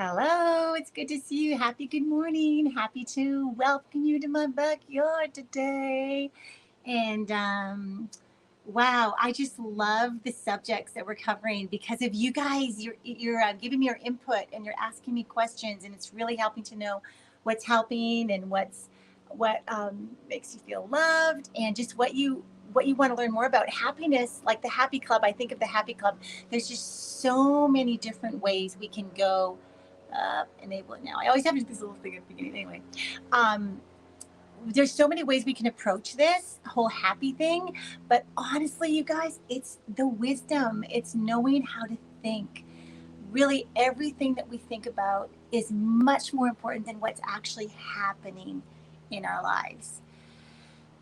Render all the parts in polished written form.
Hello, it's good to see you. Happy good morning. Happy to welcome you to my backyard today. And wow, I just love the subjects that we're covering because of you guys. You're giving me your input and you're asking me questions, and it's really helping to know what's helping and what makes you feel loved and just what you want to learn more about happiness. Like the Happy Club, I think of the Happy Club. There's just so many different ways we can go enable it now. I always have to do this little thing at the beginning. Anyway, um, there's so many ways we can approach this whole happy thing. But honestly, you guys, it's the wisdom. It's knowing how to think. Really, everything that we think about is much more important than what's actually happening in our lives.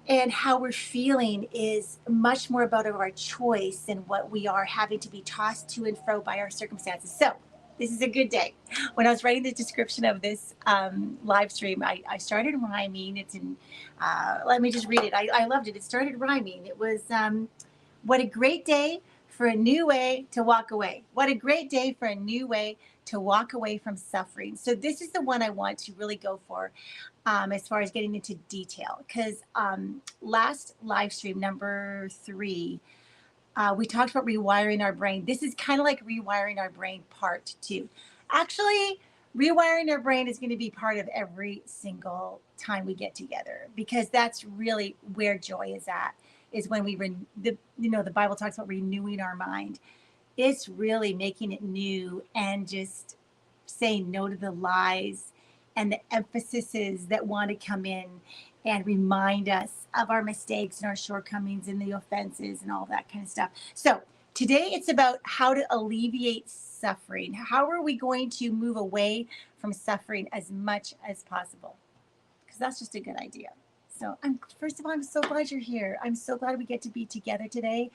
And how we're feeling is much more about our choice than what we are having to be tossed to and fro by our circumstances. So, this is a good day. When I was writing the description of this live stream, I started rhyming. Let me just read it. I loved it. It started rhyming. It was, what a great day for a new way to walk away. What a great day for a new way to walk away from suffering. So, this is the one I want to really go for as far as getting into detail. Because last live stream, number 3, we talked about rewiring our brain. This is kind of like rewiring our brain part 2. Actually, rewiring our brain is going to be part of every single time we get together because that's really where joy is at. Is when the Bible talks about renewing our mind. It's really making it new and just saying no to the lies and the emphases that want to come in and remind us of our mistakes and our shortcomings and the offenses and all that kind of stuff. So today it's about how to alleviate suffering. How are we going to move away from suffering as much as possible? Because that's just a good idea. So first of all, I'm so glad you're here. I'm so glad we get to be together today.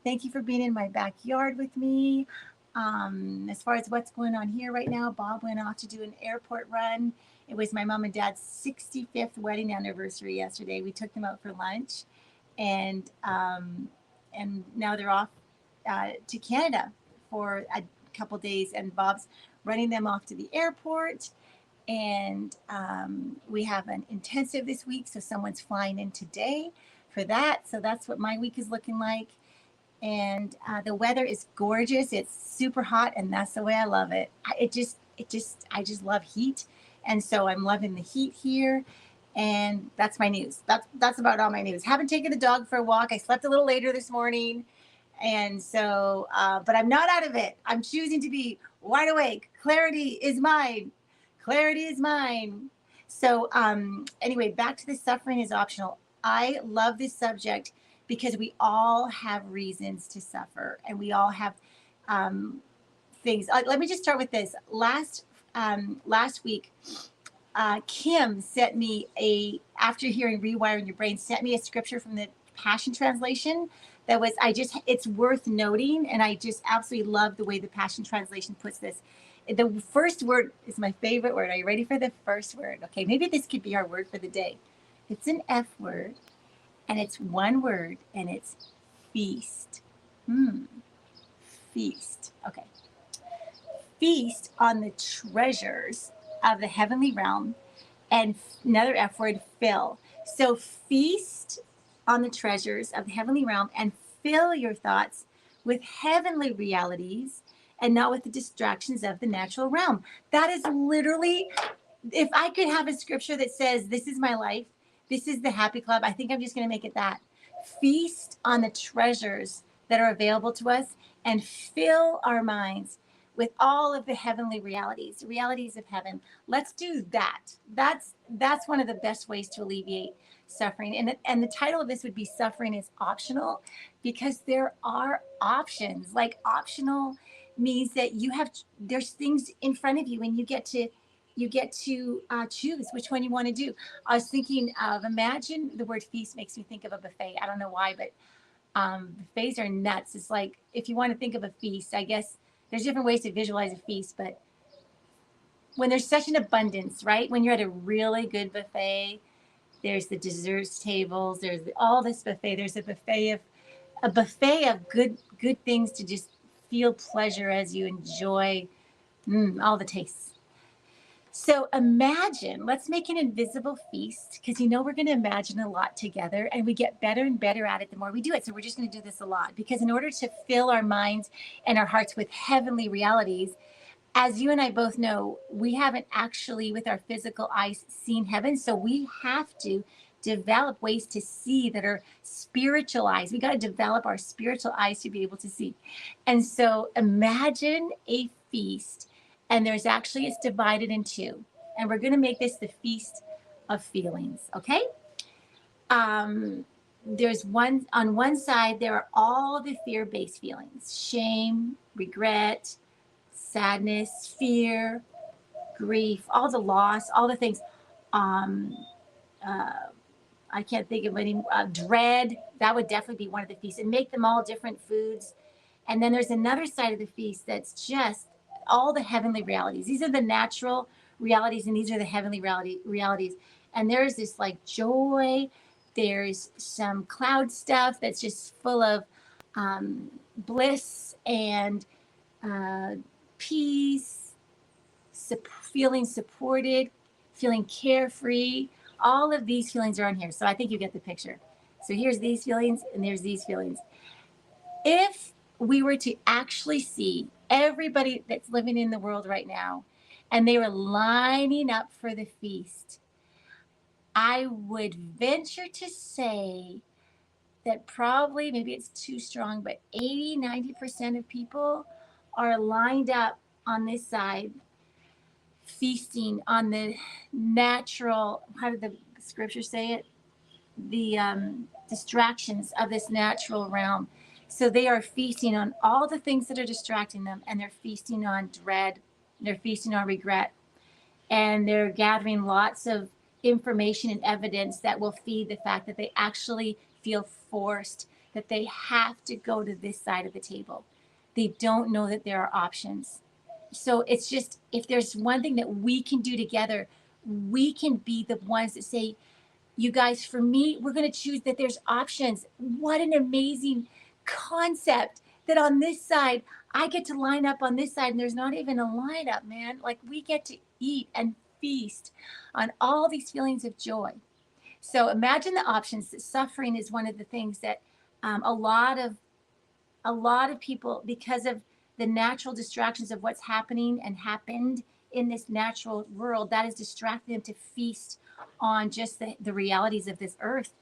Thank you for being in my backyard with me. As far as what's going on here right now, Bob went off to do an airport run. It was my mom and dad's 65th wedding anniversary yesterday. We took them out for lunch, and now they're off to Canada for a couple days. And Bob's running them off to the airport. And we have an intensive this week, so someone's flying in today for that. So that's what my week is looking like. And the weather is gorgeous. It's super hot, and that's the way I love it. I just love heat, and so I'm loving the heat here. And that's my news. That's about all my news. Haven't taken the dog for a walk. I slept a little later this morning, and so but I'm not out of it. I'm choosing to be wide awake. Clarity is mine. Clarity is mine. So anyway, back to the suffering is optional. I love this subject because we all have reasons to suffer, and we all have things. Let me just start with this. Last week, Kim sent me after hearing Rewiring Your Brain, sent me a scripture from the Passion Translation that was, it's worth noting, and I just absolutely love the way the Passion Translation puts this. The first word is my favorite word. Are you ready for the first word? Okay, maybe this could be our word for the day. It's an F word, and it's one word, and it's feast. Feast. Okay. Feast on the treasures of the heavenly realm, and another F word, fill. So feast on the treasures of the heavenly realm and fill your thoughts with heavenly realities and not with the distractions of the natural realm. That is literally, if I could have a scripture that says, this is my life, this is the Happy Club, I think I'm just going to make it that. Feast on the treasures that are available to us and fill our minds with all of the heavenly realities, the realities of heaven. Let's do that. That's one of the best ways to alleviate suffering. And the title of this would be Suffering is Optional, because there are options. Like, optional means that there's things in front of you, and you get to choose which one you want to do. I was thinking of, imagine, the word feast makes me think of a buffet. I don't know why, but buffets are nuts. It's like, if you want to think of a feast, I guess there's different ways to visualize a feast, but when there's such an abundance, right? When you're at a really good buffet, there's the desserts tables, there's all this buffet. There's a buffet of good things to just feel pleasure as you enjoy all the tastes. So imagine, let's make an invisible feast because you know we're going to imagine a lot together and we get better and better at it the more we do it. So we're just going to do this a lot because in order to fill our minds and our hearts with heavenly realities, as you and I both know, we haven't actually, with our physical eyes, seen heaven. So we have to develop ways to see that are spiritual eyes. We got to develop our spiritual eyes to be able to see. And so imagine a feast, and there's actually, it's divided in two. And we're going to make this the feast of feelings, okay? There's one, on one side, there are all the fear based feelings: shame, regret, sadness, fear, grief, all the loss, all the things. Um, uh, I can't think of any. Dread, that would definitely be one of the feasts, and make them all different foods. And then there's another side of the feast that's just all the heavenly realities. These are the natural realities, and these are the heavenly realities. And there's this like joy. There's some cloud stuff that's just full of bliss and uh, peace, feeling supported, feeling carefree. All of these feelings are on here. So I think you get the picture. So here's these feelings and there's these feelings. If we were to actually see everybody that's living in the world right now and they were lining up for the feast, I would venture to say that probably, maybe it's too strong, but 80-90% of people are lined up on this side, feasting on the natural, how did the scripture say it? The distractions of this natural realm. So they are feasting on all the things that are distracting them, and they're feasting on dread, they're feasting on regret, and they're gathering lots of information and evidence that will feed the fact that they actually feel forced, that they have to go to this side of the table. They don't know that there are options. So it's just, if there's one thing that we can do together, we can be the ones that say, you guys, for me, we're going to choose that there's options. What an amazing concept that on this side, I get to line up on this side and there's not even a lineup, man. Like we get to eat and feast on all these feelings of joy. So imagine the options. Suffering is one of the things that a lot of people, because of the natural distractions of what's happening and happened in this natural world, that has distracted them to feast on just the realities of this earth.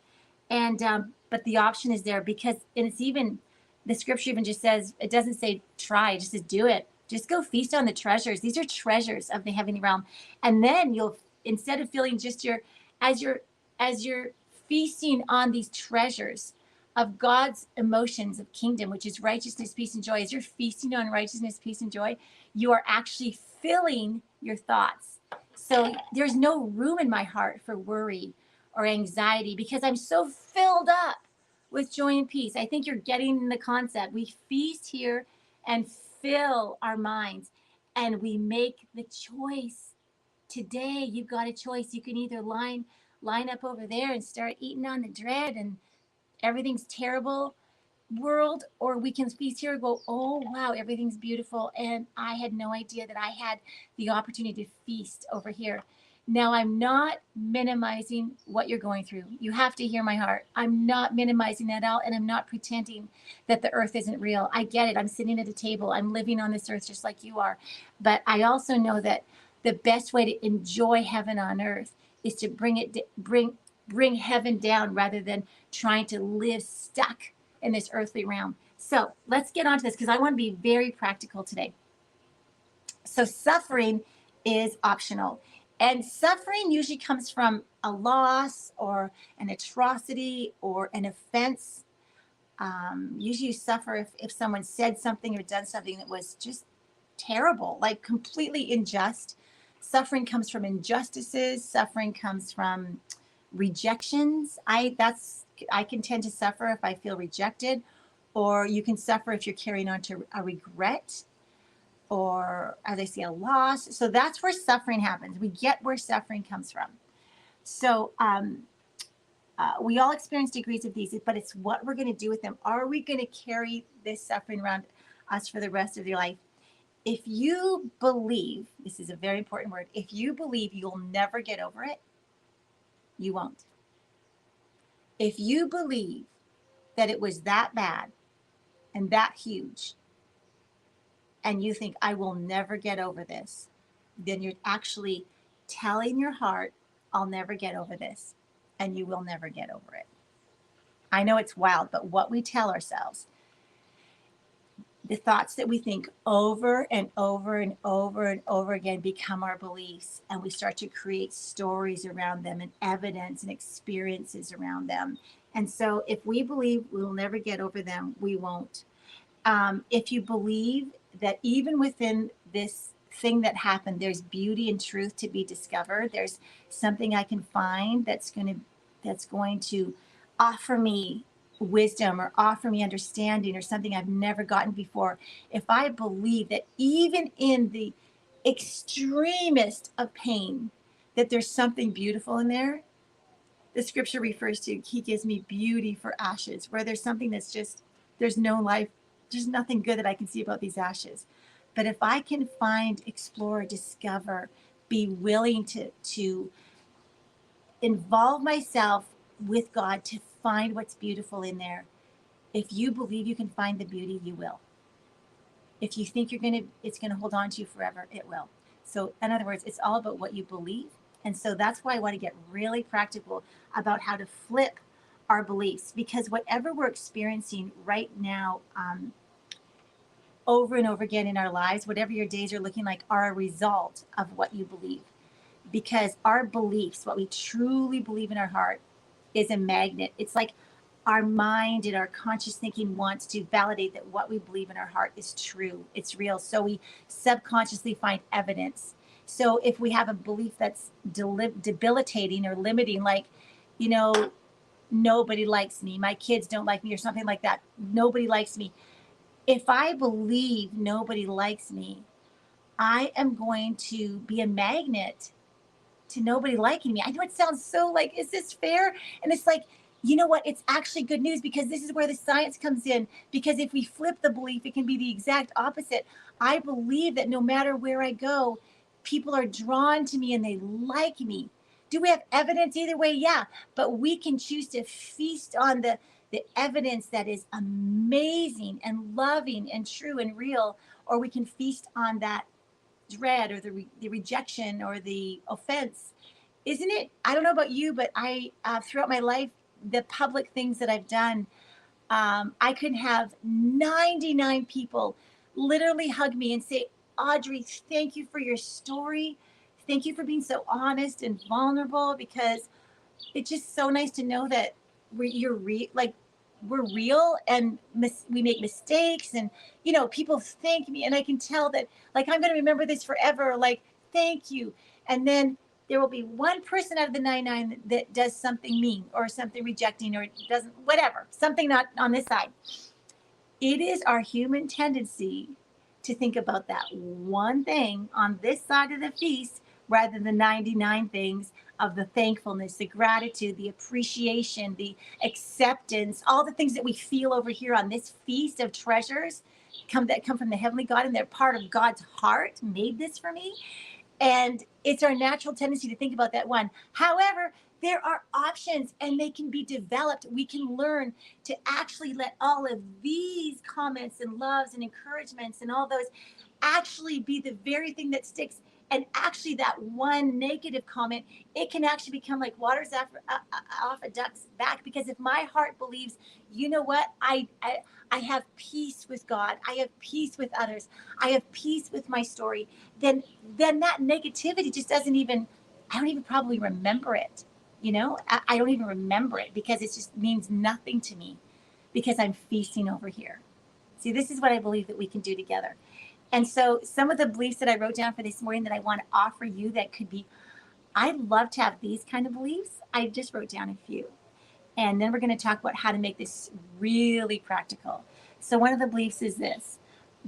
And but the option is there, because, and it's even, the scripture even just says, it doesn't say try, it just says do it. Just go feast on the treasures. These are treasures of the heavenly realm. And then you'll, instead of feeling just your, as you're as you're feasting on these treasures of God's emotions of kingdom, which is righteousness, peace, and joy, as you're feasting on righteousness, peace, and joy, you are actually filling your thoughts. So there's no room in my heart for worry or anxiety because I'm so filled up with joy and peace. I think you're getting the concept. We feast here and fill our minds, and we make the choice. Today you've got a choice. You can either line up over there and start eating on the dread and everything's terrible world, or we can feast here and go, oh wow, everything's beautiful, and I had no idea that I had the opportunity to feast over here. Now, I'm not minimizing what you're going through. You have to hear my heart. I'm not minimizing that out, and I'm not pretending that the earth isn't real. I get it. I'm sitting at a table. I'm living on this earth just like you are. But I also know that the best way to enjoy heaven on earth is to bring heaven down rather than trying to live stuck in this earthly realm. So let's get on to this because I want to be very practical today. So suffering is optional. And suffering usually comes from a loss or an atrocity or an offense. Usually you suffer if someone said something or done something that was just terrible, like completely unjust. Suffering comes from injustices. Suffering comes from rejections. I can tend to suffer if I feel rejected, or you can suffer if you're carrying on to a regret, or as I say, a loss. So that's where suffering happens. We get where suffering comes from. So we all experience degrees of these, but it's what we're going to do with them. Are we going to carry this suffering around us for the rest of your life? If you believe, this is a very important word, if you believe you'll never get over it, you won't. If you believe that it was that bad and that huge, and you think, I will never get over this, then you're actually telling your heart, I'll never get over this, and you will never get over it. I know it's wild, but what we tell ourselves, the thoughts that we think over and over and over and over again become our beliefs, and we start to create stories around them and evidence and experiences around them. And so if we believe we'll never get over them, we won't. If you believe that even within this thing that happened, there's beauty and truth to be discovered, there's something I can find that's going to offer me wisdom or offer me understanding or something I've never gotten before. If I believe that even in the extremest of pain, that there's something beautiful in there, the scripture refers to, he gives me beauty for ashes, where there's something that's just, there's no life, there's nothing good that I can see about these ashes. But if I can find, explore, discover, be willing to involve myself with God to find what's beautiful in there, if you believe you can find the beauty, you will. If you think it's gonna hold on to you forever, it will. So in other words, it's all about what you believe. And so that's why I want to get really practical about how to flip our beliefs, because whatever we're experiencing right now, over and over again in our lives, whatever your days are looking like, are a result of what you believe. Because our beliefs, what we truly believe in our heart, is a magnet. It's like our mind and our conscious thinking wants to validate that what we believe in our heart is true, it's real. So we subconsciously find evidence. So if we have a belief that's debilitating or limiting, like, you know, nobody likes me, my kids don't like me, or something like that, nobody likes me. If I believe nobody likes me, I am going to be a magnet to nobody liking me. I know it sounds so like, is this fair? And it's like, you know what? It's actually good news, because this is where the science comes in. Because if we flip the belief, it can be the exact opposite. I believe that no matter where I go, people are drawn to me and they like me. Do we have evidence either way? Yeah. But we can choose to feast on the evidence that is amazing and loving and true and real, or we can feast on that dread or the rejection or the offense. Isn't it? I don't know about you, but I, throughout my life, the public things that I've done, I could have 99 people literally hug me and say, Audrey, thank you for your story. Thank you for being so honest and vulnerable, because it's just so nice to know that we're real, and we make mistakes, and people thank me, and I can tell that, like, I'm going to remember this forever, like, thank you. And then there will be one person out of the 99 that does something mean or something rejecting or doesn't, whatever, something not on this side. It is our human tendency to think about that one thing on this side of the feast rather than 99 things of the thankfulness, the gratitude, the appreciation, the acceptance, all the things that we feel over here on this feast of treasures that come from the heavenly God, and they're part of God's heart, made this for me. And it's our natural tendency to think about that one. However, there are options and they can be developed. We can learn to actually let all of these comments and loves and encouragements and all those actually be the very thing that sticks. And actually, that one negative comment, it can actually become like water's off a duck's back. Because if my heart believes, you know what, I have peace with God, I have peace with others, I have peace with my story, then that negativity just doesn't even, I don't even probably remember it. I don't even remember it, because it just means nothing to me, because I'm feasting over here. See, this is what I believe that we can do together. And so some of the beliefs that I wrote down for this morning that I want to offer you, that could be, I'd love to have these kind of beliefs. I just wrote down a few. And then we're going to talk about how to make this really practical. So one of the beliefs is this: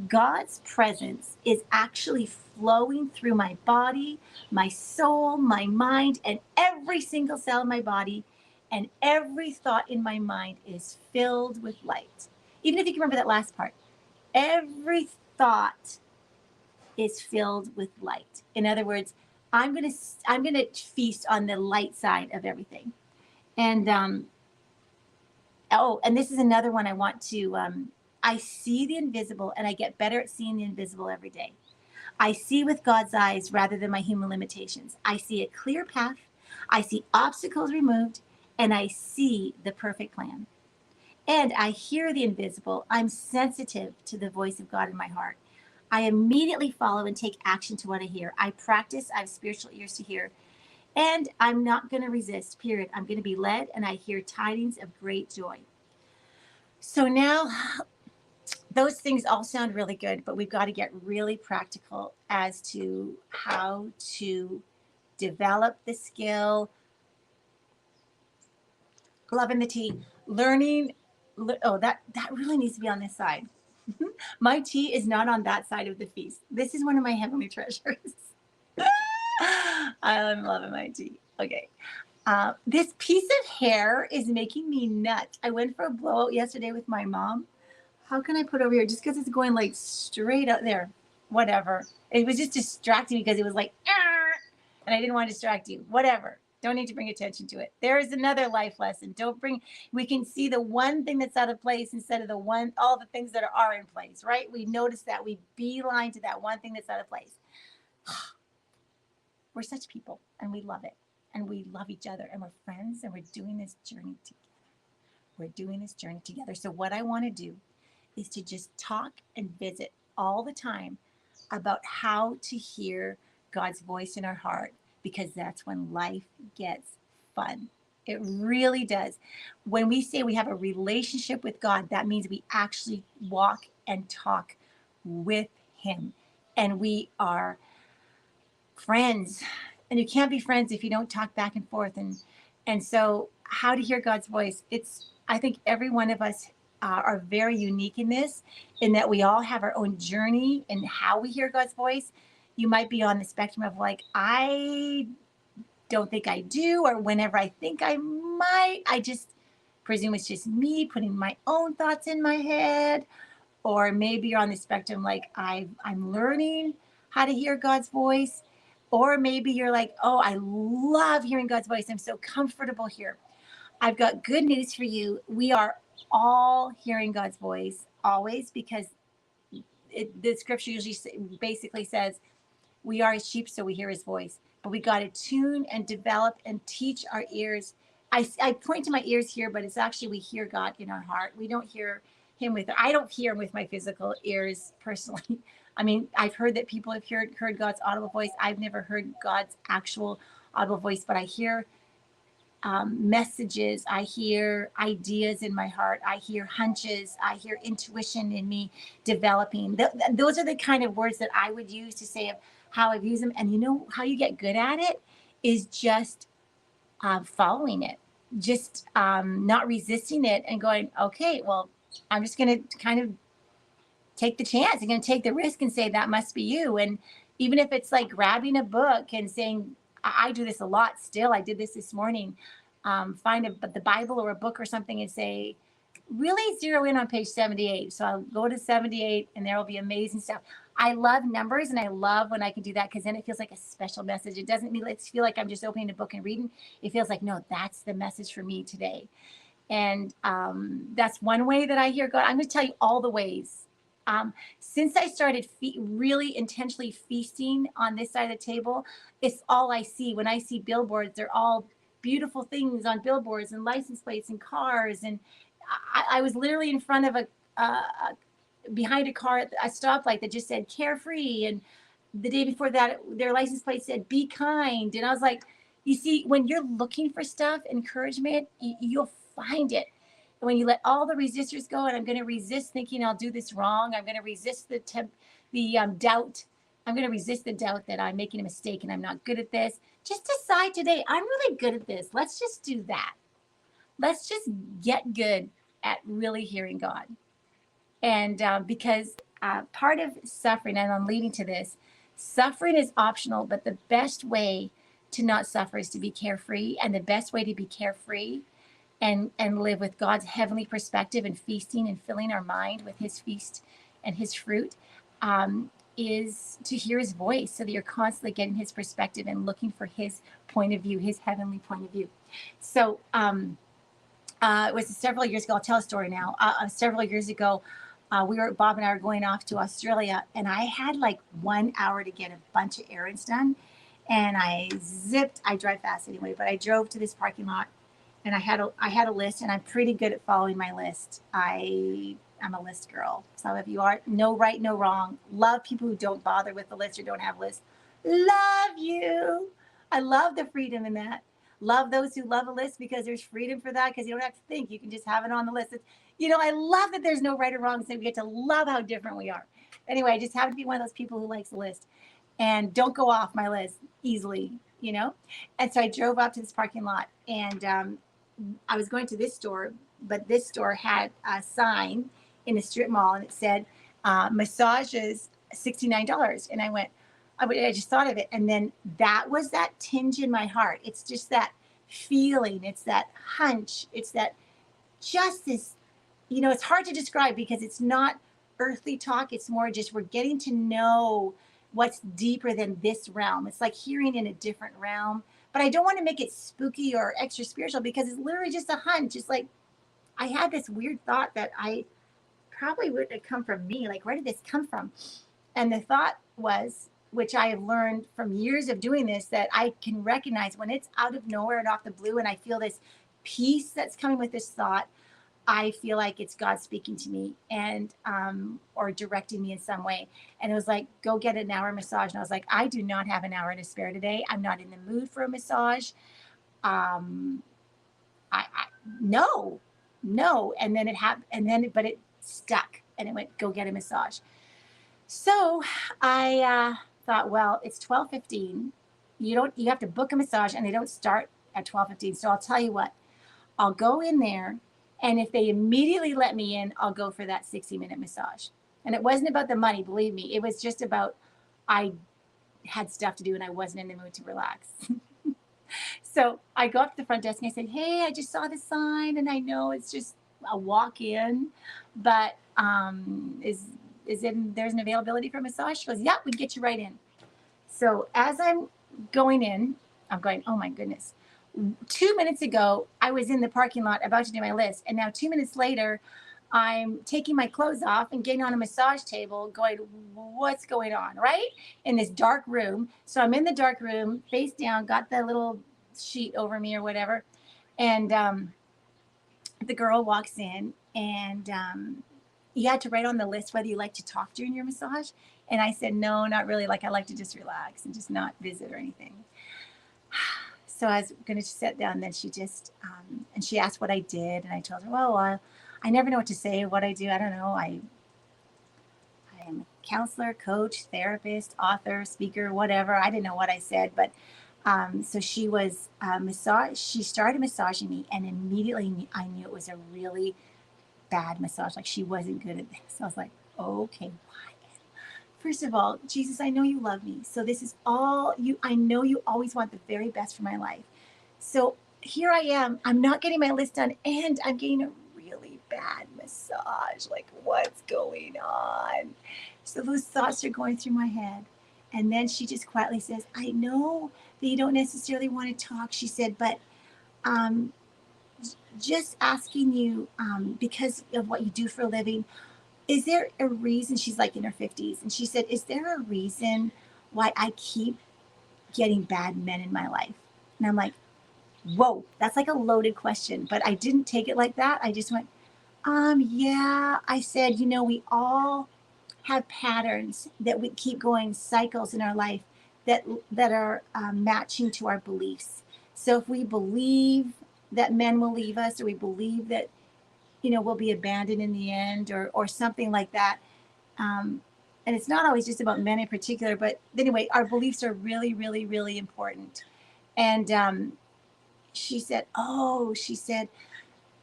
God's presence is actually flowing through my body, my soul, my mind, and every single cell in my body, and every thought in my mind is filled with light. Even if you can remember that last part, every thought is filled with light. In other words, I'm gonna feast on the light side of everything. And oh, and this is another one I want to. I see the invisible, and I get better at seeing the invisible every day. I see with God's eyes rather than my human limitations. I see a clear path. I see obstacles removed, and I see the perfect plan. And I hear the invisible. I'm sensitive to the voice of God in my heart. I immediately follow and take action to what I hear. I practice. I have spiritual ears to hear. And I'm not going to resist, period. I'm going to be led, and I hear tidings of great joy. So now those things all sound really good, but we've got to get really practical as to how to develop the skill, loving the tea, learning. Oh, that really needs to be on this side. My tea is not on that side of the feast. This is one of my heavenly treasures. I'm loving my tea. Okay. This piece of hair is making me nuts. I went for a blowout yesterday with my mom. How can I put over here? Just because it's going like straight out there. Whatever. It was just distracting me because it was like, and I didn't want to distract you. Whatever. Don't need to bring attention to it. There is another life lesson. We can see the one thing that's out of place instead of all the things that are in place, right? We notice that. We beeline to that one thing that's out of place. We're such people, and we love it. And we love each other, and we're friends, and we're doing this journey together. We're doing this journey together. So what I want to do is to just talk and visit all the time about how to hear God's voice in our heart, because that's when life gets fun. It really does. When we say we have a relationship with God, that means we actually walk and talk with Him. And we are friends. And you can't be friends if you don't talk back and forth. And so how to hear God's voice, I think every one of us are very unique in that we all have our own journey and how we hear God's voice. You might be on the spectrum of like, I don't think I do, or whenever I think I might, I just presume it's just me putting my own thoughts in my head. Or maybe you're on the spectrum like I'm learning how to hear God's voice. Or maybe you're like, oh, I love hearing God's voice. I'm so comfortable here. I've got good news for you. We are all hearing God's voice always, because the scripture usually basically says we are his sheep, so we hear his voice. But we got to tune and develop and teach our ears. I point to my ears here, but it's actually we hear God in our heart. We don't hear him I don't hear him with my physical ears personally. I mean, I've heard that people have heard God's audible voice. I've never heard God's actual audible voice, but I hear messages. I hear ideas in my heart. I hear hunches. I hear intuition in me developing. Those are the kind of words that I would use to say of how I've used them. And you know how you get good at it is just following it, just not resisting it and going, okay, well, I'm just going to kind of take the chance. I'm going to take the risk and say, that must be you. And even if it's like grabbing a book and saying, I do this a lot still. I did this morning. Find the Bible or a book or something and say, really zero in on page 78. So I'll go to 78 and there will be amazing stuff. I love numbers, and I love when I can do that, because then it feels like a special message. It doesn't feel like I'm just opening a book and reading. It feels like, no, that's the message for me today. And that's one way that I hear God. I'm going to tell you all the ways. Since I started really intentionally feasting on this side of the table, it's all I see. When I see billboards, they're all beautiful things on billboards and license plates and cars. And I was literally in front of behind a car at a stoplight that just said carefree. And the day before that, their license plate said be kind. And I was like, you see, when you're looking for stuff, encouragement, you'll find it. When you let all the resistors go, and I'm going to resist thinking I'll do this wrong. I'm going to resist the doubt. I'm going to resist the doubt that I'm making a mistake and I'm not good at this. Just decide today, I'm really good at this. Let's just do that. Let's just get good at really hearing God. And because part of suffering, and I'm leading to this, suffering is optional, but the best way to not suffer is to be carefree. And the best way to be carefree and live with God's heavenly perspective and feasting and filling our mind with his feast and his fruit is to hear his voice so that you're constantly getting his perspective and looking for his point of view, his heavenly point of view. So it was several years ago. I'll tell a story now. Several years ago, Bob and I were going off to Australia, and I had like 1 hour to get a bunch of errands done. And I drive fast anyway, but I drove to this parking lot, and I had a list, and I'm pretty good at following my list. I'm a list girl. Some of you are. No right, no wrong. Love people who don't bother with the list or don't have lists. Love you. I love the freedom in that. Love those who love a list because there's freedom for that, because you don't have to think. You can just have it on the list. I love that there's no right or wrong, so we get to love how different we are. Anyway, I just happen to be one of those people who likes a list and don't go off my list easily. And so I drove up to this parking lot, and I was going to this store, but this store had a sign in a strip mall, and it said massages $69. And I just thought of it, and then that was that tinge in my heart. It's just that feeling, it's that hunch, it's that just this, it's hard to describe because it's not earthly talk. It's more just we're getting to know what's deeper than this realm. It's like hearing in a different realm, but I don't want to make it spooky or extra spiritual because it's literally just a hunch. It's like I had this weird thought that I probably wouldn't have come from me. Like, where did this come from? And the thought was, which I have learned from years of doing this, that I can recognize when it's out of nowhere and off the blue, and I feel this peace that's coming with this thought. I feel like it's God speaking to me and or directing me in some way. And it was like, go get an hour massage. And I was like, I do not have an hour to spare today. I'm not in the mood for a massage. I no. And then but it stuck, and it went, go get a massage. So I thought, well, it's 12:15. You have to book a massage, and they don't start at 12:15. So I'll tell you what, I'll go in there, and if they immediately let me in, I'll go for that 60-minute massage. And it wasn't about the money, believe me. It was just about I had stuff to do, and I wasn't in the mood to relax. So I go up to the front desk, and I said, hey, I just saw the sign, and I know it's just a walk-in, but there's an availability for a massage? She goes, yeah, we can get you right in. So as I'm going in, I'm going, oh my goodness. 2 minutes ago, I was in the parking lot about to do my list. And now 2 minutes later, I'm taking my clothes off and getting on a massage table going, what's going on, right? In this dark room. So I'm in the dark room, face down, got the little sheet over me or whatever. And the girl walks in, and you had to write on the list whether you like to talk during your massage. And I said, no, not really. Like, I like to just relax and just not visit or anything. So I was going to sit down, and then she just, and she asked what I did. And I told her, well, I never know what to say, what I do. I don't know. I am a counselor, coach, therapist, author, speaker, whatever. I didn't know what I said, but so she was she started massaging me, and immediately I knew it was a really bad massage. Like, she wasn't good at this. So I was like, okay, why? First of all, Jesus, I know you love me. So this is all you. I know you always want the very best for my life. So here I am. I'm not getting my list done, and I'm getting a really bad massage. Like, what's going on? So those thoughts are going through my head. And then she just quietly says, I know that you don't necessarily want to talk, she said, but just asking you, because of what you do for a living, is there a reason? She's like in her 50s. And she said, is there a reason why I keep getting bad men in my life? And I'm like, whoa, that's like a loaded question. But I didn't take it like that. I just went, yeah. I said, we all have patterns that we keep going, cycles in our life that are matching to our beliefs. So if we believe that men will leave us, or we believe that we'll be abandoned in the end, or something like that, and it's not always just about men in particular, but anyway, our beliefs are really, really, really important. And she said,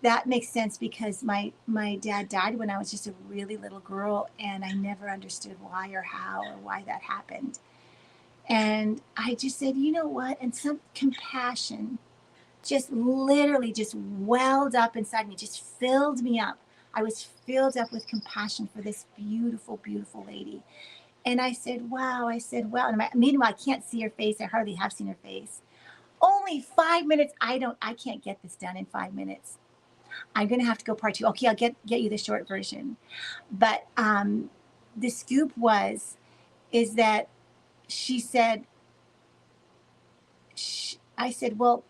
that makes sense, because my dad died when I was just a really little girl, and I never understood why or how or why that happened. And I just said, you know what? And some compassion just literally just welled up inside me, just filled me up. I was filled up with compassion for this beautiful, beautiful lady. And I said, wow. I said, wow. And meanwhile, I can't see her face. I hardly have seen her face. Only 5 minutes. I can't get this done in 5 minutes. I'm going to have to go part two. Okay, I'll get you the short version. But the scoop is that she said, I said, well,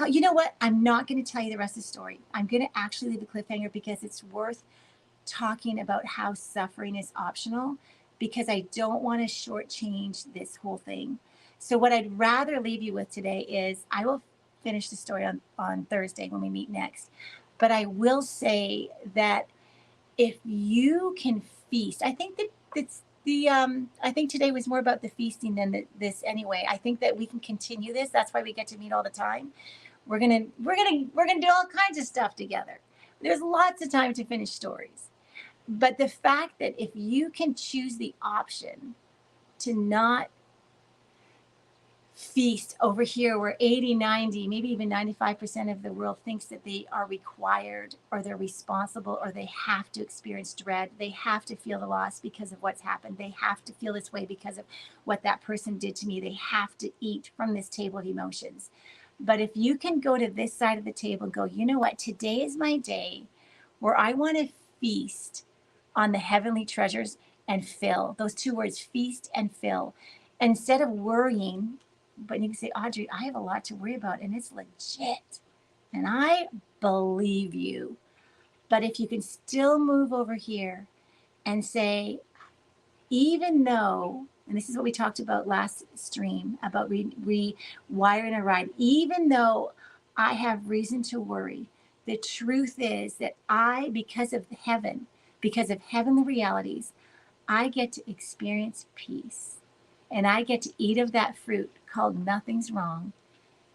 you know what? I'm not going to tell you the rest of the story. I'm going to actually leave a cliffhanger because it's worth talking about how suffering is optional, because I don't want to shortchange this whole thing. So what I'd rather leave you with today is I will finish the story on Thursday when we meet next. But I will say that if you can feast, I think that it's I think today was more about the feasting than this anyway. I think that we can continue this. That's why we get to meet all the time. We're gonna do all kinds of stuff together. There's lots of time to finish stories. But the fact that if you can choose the option to not feast over here where 80, 90, maybe even 95% of the world thinks that they are required or they're responsible or they have to experience dread. They have to feel the loss because of what's happened. They have to feel this way because of what that person did to me. They have to eat from this table of emotions. But if you can go to this side of the table and go, you know what, today is my day where I want to feast on the heavenly treasures and fill. Those two words, feast and fill. Instead of worrying, but you can say, Audrey, I have a lot to worry about and it's legit. And I believe you. But if you can still move over here and say, even though, and this is what we talked about last stream about rewiring a ride, even though I have reason to worry, the truth is that because of heaven, because of heavenly realities, I get to experience peace. And I get to eat of that fruit called nothing's wrong.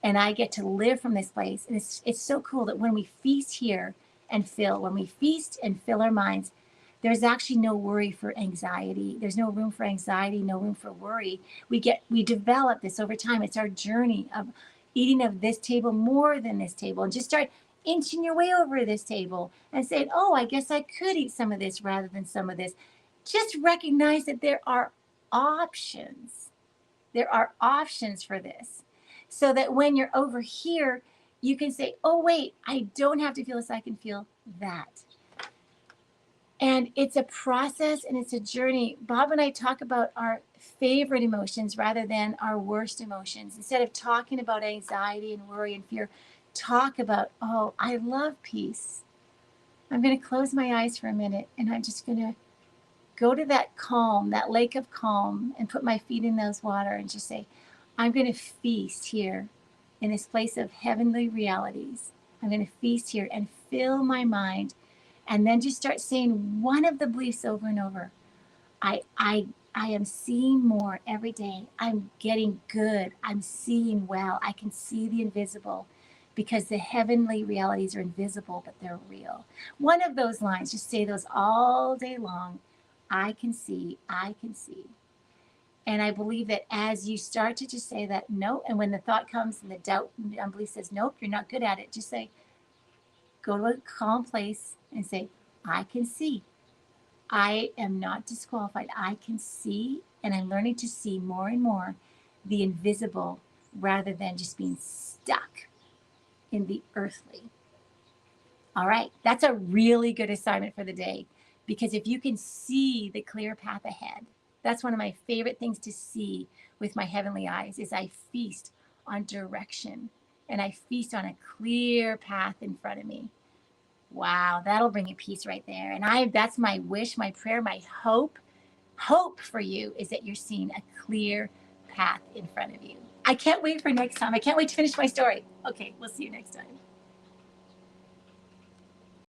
And I get to live from this place. And it's so cool that when we feast here and fill, when we feast and fill our minds, there's actually no worry for anxiety. There's no room for anxiety, no room for worry. We develop this over time. It's our journey of eating of this table more than this table, and just start inching your way over this table and saying, oh, I guess I could eat some of this rather than some of this. Just recognize that there are options. There are options for this. So that when you're over here, you can say, oh, wait, I don't have to feel this. I can feel that. And it's a process and it's a journey. Bob and I talk about our favorite emotions rather than our worst emotions. Instead of talking about anxiety and worry and fear, talk about, oh, I love peace. I'm going to close my eyes for a minute and I'm just going to go to that calm, that lake of calm, and put my feet in those water and just say, I'm going to feast here in this place of heavenly realities. I'm going to feast here and fill my mind. And then just start saying one of the beliefs over and over. I am seeing more every day. I'm getting good. I'm seeing well. I can see the invisible because the heavenly realities are invisible, but they're real. One of those lines, just say those all day long. I can see, I can see. And I believe that as you start to just say that, no, and when the thought comes and the doubt and the unbelief says, nope, you're not good at it, just say, go to a calm place and say, I can see. I am not disqualified. I can see, and I'm learning to see more and more the invisible rather than just being stuck in the earthly. All right, that's a really good assignment for the day, because if you can see the clear path ahead, that's one of my favorite things to see with my heavenly eyes is I feast on direction and I feast on a clear path in front of me. Wow, that'll bring you peace right there. And that's my wish, my prayer, my hope for you is that you're seeing a clear path in front of you. I can't wait for next time. I can't wait to finish my story. Okay, we'll see you next time.